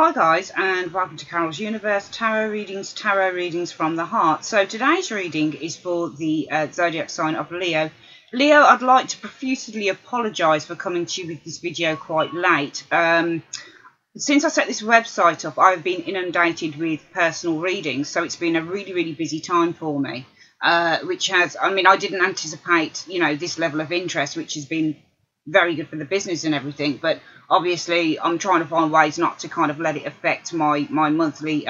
Hi guys, and welcome to Carol's Universe Tarot Readings from the Heart. So today's reading is for the zodiac sign of Leo. Leo, I'd like to profusely apologise for coming to you with this video quite late. Since I set this website up, I've been inundated with personal readings, so it's been a really busy time for me. Which has, I didn't anticipate, this level of interest, which has been very good for the business and everything, but obviously I'm trying to find ways not to kind of let it affect my monthly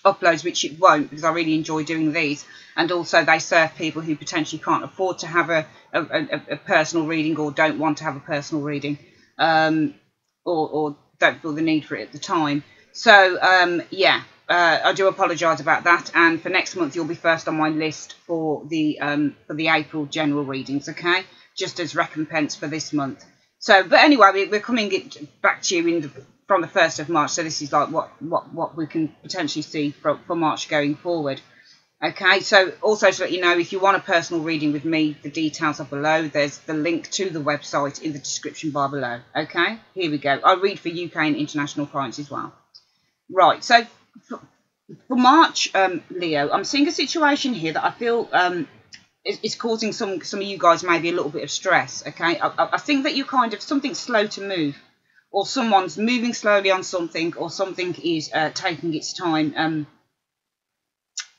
uploads, which it won't, because I really enjoy doing these, and also they serve people who potentially can't afford to have a personal reading, or don't want to have a personal reading, or don't feel the need for it at the time. So I do apologise about that, and for next month you'll be first on my list for the April general readings, okay? Just as recompense for this month. So, but anyway, we're coming back to you from the 1st of March. So this is like what we can potentially see for March going forward. Okay, so also to let you know, if you want a personal reading with me, the details are below. There's the link to the website in the description bar below. Okay, here we go. I read for UK and international clients as well. Right, so for March, Leo, I'm seeing a situation here that I feel it's causing some of you guys maybe a little bit of stress, okay? I think that you kind of, something's slow to move, or someone's moving slowly on something, or something is taking its time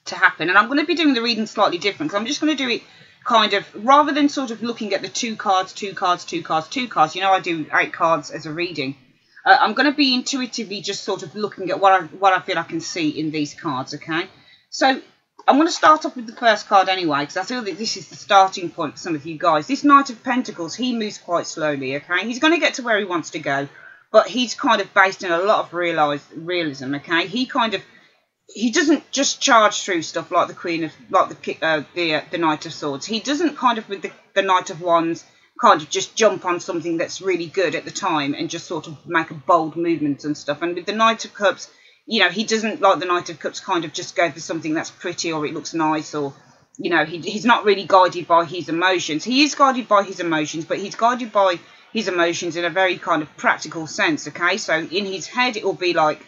to happen. And I'm going to be doing the reading slightly different, because I'm just going to do it kind of, rather than sort of looking at the two cards, I do 8 cards as a reading. I'm going to be intuitively just sort of looking at what I feel I can see in these cards, okay? So I'm going to start off with the first card anyway, because I feel that this is the starting point for some of you guys. This Knight of Pentacles, he moves quite slowly, okay? He's going to get to where he wants to go, but he's kind of based in a lot of realism, okay? He doesn't just charge through stuff like the Knight of Swords. He doesn't kind of, with the Knight of Wands, kind of just jump on something that's really good at the time and just sort of make a bold movement and stuff. And with the Knight of Cups, he doesn't, like the Knight of Cups, kind of just go for something that's pretty or it looks nice, or, he's not really guided by his emotions. He is guided by his emotions, but he's guided by his emotions in a very kind of practical sense, okay? So in his head, it will be like,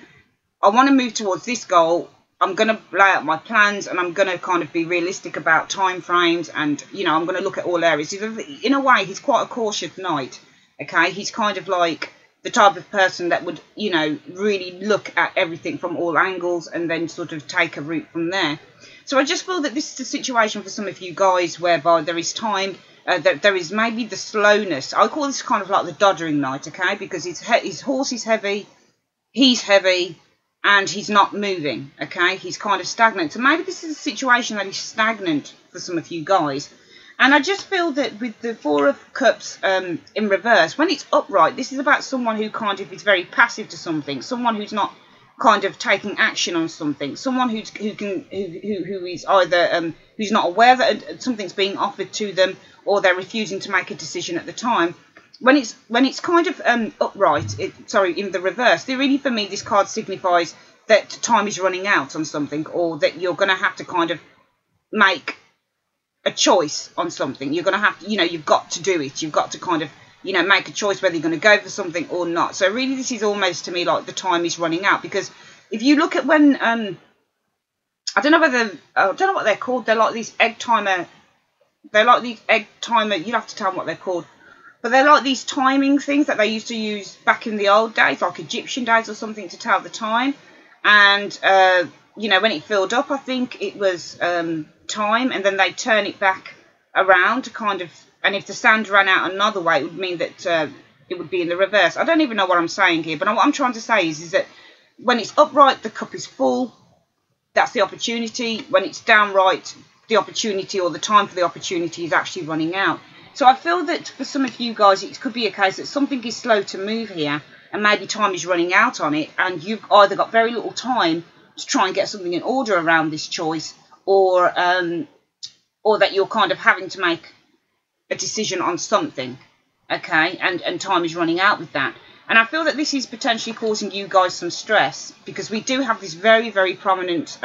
I want to move towards this goal. I'm going to lay out my plans, and I'm going to kind of be realistic about time frames, and, I'm going to look at all areas. In a way, he's quite a cautious knight, okay? He's kind of like the type of person that would, really look at everything from all angles and then sort of take a route from there. So I just feel that this is a situation for some of you guys whereby there is time, there is maybe the slowness. I call this kind of like the doddering knight, okay? Because his horse is heavy, he's heavy, and he's not moving, okay? He's kind of stagnant. So maybe this is a situation that is stagnant for some of you guys. And I just feel that with the Four of Cups in reverse, when it's upright, this is about someone who kind of is very passive to something, someone who's not kind of taking action on something, someone who is either who's not aware that something's being offered to them, or they're refusing to make a decision at the time. When it's kind of upright, in the reverse, really for me this card signifies that time is running out on something, or that you're going to have to kind of make a choice on something. You're going to have to, you've got to do it. You've got to kind of, make a choice whether you're going to go for something or not. So really this is almost to me like the time is running out, because if you look at when, I don't know what they're called. They're like these egg timer, you'll have to tell them what they're called. But they're like these timing things that they used to use back in the old days, like Egyptian days or something, to tell the time. And, when it filled up, I think it was time, and then they turn it back around to kind of, and if the sand ran out another way, it would mean that it would be in the reverse. I don't even know what I'm saying here, but what I'm trying to say is that when it's upright, the cup is full. That's the opportunity. When it's downright, the opportunity, or the time for the opportunity, is actually running out. So I feel that for some of you guys, it could be a case that something is slow to move here, and maybe time is running out on it, and you've either got very little time to try and get something in order around this choice, or that you're kind of having to make a decision on something, okay, and time is running out with that. And I feel that this is potentially causing you guys some stress, because we do have this very prominent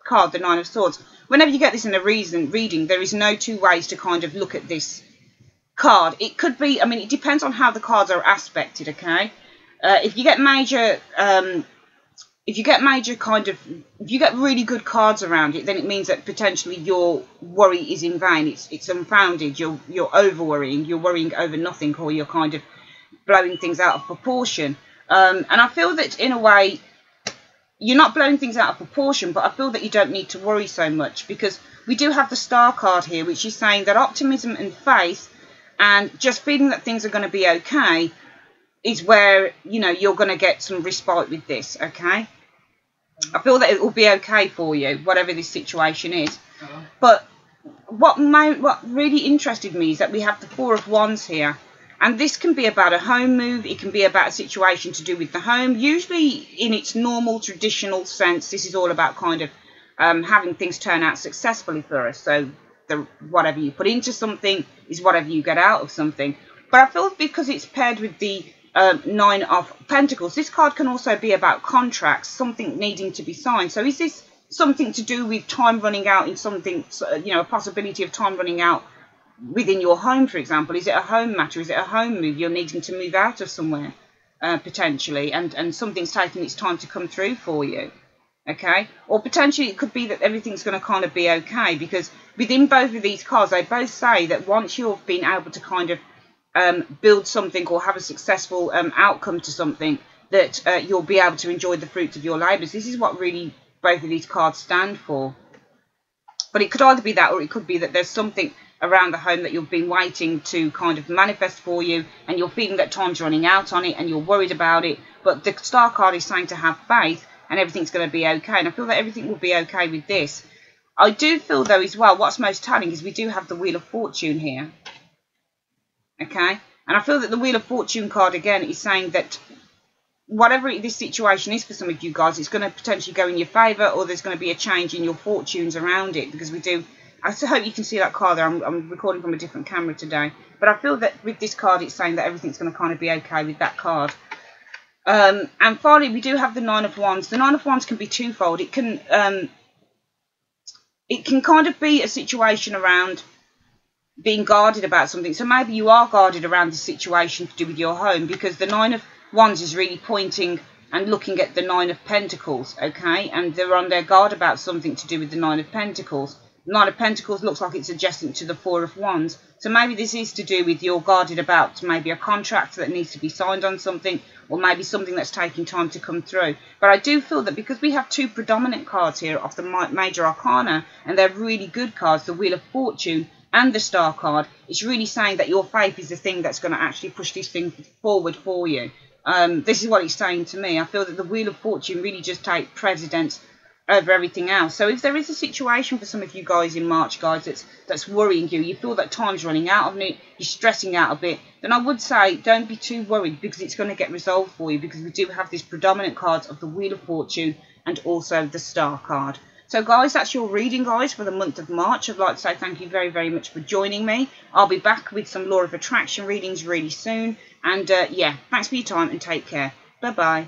card, the Nine of Swords. Whenever you get this in a reading, there is no two ways to kind of look at this card. It could be, it depends on how the cards are aspected, okay? If you get major if you get really good cards around it, then it means that potentially your worry is in vain. It's unfounded. You're over worrying. You're worrying over nothing, or you're kind of blowing things out of proportion. And I feel that in a way, you're not blowing things out of proportion, but I feel that you don't need to worry so much, because we do have the Star card here, which is saying that optimism and faith and just feeling that things are going to be okay is where, you know, you're going to get some respite with this, okay? I feel that it will be okay for you, whatever this situation is. But what really interested me is that we have the Four of Wands here. And this can be about a home move. It can be about a situation to do with the home. Usually in its normal, traditional sense, this is all about kind of having things turn out successfully for us. So whatever you put into something is whatever you get out of something. But I feel because it's paired with the Nine of Pentacles, this card can also be about contracts, something needing to be signed. So is this something to do with time running out in something, you know, a possibility of time running out within your home, for example? Is it a home matter? Is it a home move? You're needing to move out of somewhere, potentially, and something's taking its time to come through for you, okay? Or potentially it could be that everything's going to kind of be okay, because within both of these cards, they both say that once you've been able to kind of build something or have a successful outcome to something, that you'll be able to enjoy the fruits of your labours. This is what really both of these cards stand for. But it could either be that, or it could be that there's something around the home that you've been waiting to kind of manifest for you, and you're feeling that time's running out on it and you're worried about it. But the Star card is saying to have faith and everything's going to be okay. And I feel that everything will be okay with this. I do feel, though, as well, what's most telling is we do have the Wheel of Fortune here. Okay? And I feel that the Wheel of Fortune card, again, is saying that whatever this situation is for some of you guys, it's going to potentially go in your favour, or there's going to be a change in your fortunes around it, because we do... I hope you can see that card there. I'm recording from a different camera today. But I feel that with this card, it's saying that everything's going to kind of be okay with that card. And finally, we do have the Nine of Wands. The Nine of Wands can be twofold. It can kind of be a situation around being guarded about something. So maybe you are guarded around the situation to do with your home, because the Nine of Wands is really pointing and looking at the Nine of Pentacles, okay? And they're on their guard about something to do with the Nine of Pentacles. Nine of Pentacles looks like it's adjacent to the Four of Wands. So maybe this is to do with you're guarded about maybe a contract that needs to be signed on something, or maybe something that's taking time to come through. But I do feel that because we have two predominant cards here of the Major Arcana, and they're really good cards, the Wheel of Fortune and the Star card, it's really saying that your faith is the thing that's going to actually push this thing forward for you. This is what it's saying to me. I feel that the Wheel of Fortune really just takes precedence over everything else. So if there is a situation for some of you guys in March, guys, that's worrying you, you feel that time's running out of it, you're stressing out a bit, then I would say don't be too worried, because it's going to get resolved for you, because we do have this predominant cards of the Wheel of Fortune and also the Star card. So guys, that's your reading, guys, for the month of March. I'd like to say thank you very, very much for joining me. I'll be back with some Law of Attraction readings really soon. And yeah, thanks for your time and take care. Bye-bye.